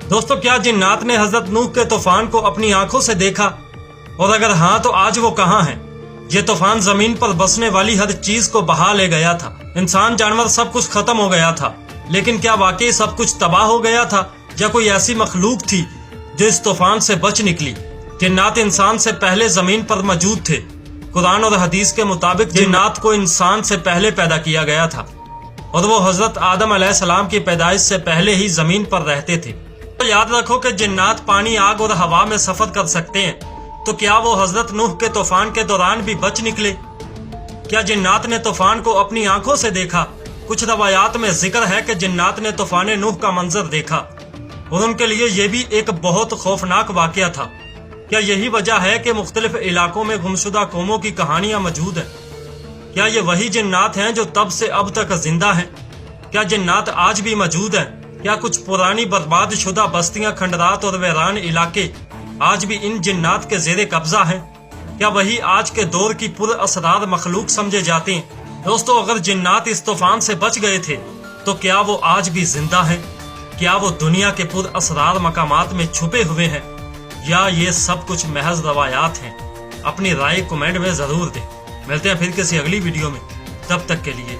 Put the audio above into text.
دوستو کیا جنات نے حضرت نوح کے طوفان کو اپنی آنکھوں سے دیکھا؟ اور اگر ہاں تو آج وہ کہاں ہیں؟ یہ طوفان زمین پر بسنے والی ہر چیز کو بہا لے گیا تھا، انسان جانور سب کچھ ختم ہو گیا تھا، لیکن کیا واقعی سب کچھ تباہ ہو گیا تھا یا کوئی ایسی مخلوق تھی جو اس طوفان سے بچ نکلی؟ جنات انسان سے پہلے زمین پر موجود تھے۔ قرآن اور حدیث کے مطابق جنات کو انسان سے پہلے پیدا کیا گیا تھا اور وہ حضرت آدم علیہ السلام کی پیدائش سے پہلے ہی زمین پر رہتے تھے۔ یاد رکھو کہ جنات پانی، آگ اور ہوا میں سفر کر سکتے ہیں، تو کیا وہ حضرت نوح کے طوفان کے دوران بھی بچ نکلے؟ کیا جنات نے طوفان کو اپنی آنکھوں سے دیکھا؟ کچھ روایات میں ذکر ہے کہ جنات نے طوفان نوح کا منظر دیکھا اور ان کے لیے یہ بھی ایک بہت خوفناک واقعہ تھا۔ کیا یہی وجہ ہے کہ مختلف علاقوں میں گمشدہ قوموں کی کہانیاں موجود ہیں؟ کیا یہ وہی جنات ہیں جو تب سے اب تک زندہ ہیں؟ کیا جنات آج بھی موجود ہیں؟ کیا کچھ پرانی برباد شدہ بستیاں، کھنڈرات اور ویران علاقے آج بھی ان جنات کے زیر قبضہ ہیں؟ کیا وہی آج کے دور کی پر اسرار مخلوق سمجھے جاتے ہیں؟ دوستو اگر جنات اس طوفان سے بچ گئے تھے تو کیا وہ آج بھی زندہ ہیں؟ کیا وہ دنیا کے پر اسرار مقامات میں چھپے ہوئے ہیں یا یہ سب کچھ محض روایات ہیں؟ اپنی رائے کمنٹ میں ضرور دیں۔ ملتے ہیں پھر کسی اگلی ویڈیو میں، تب تک کے لیے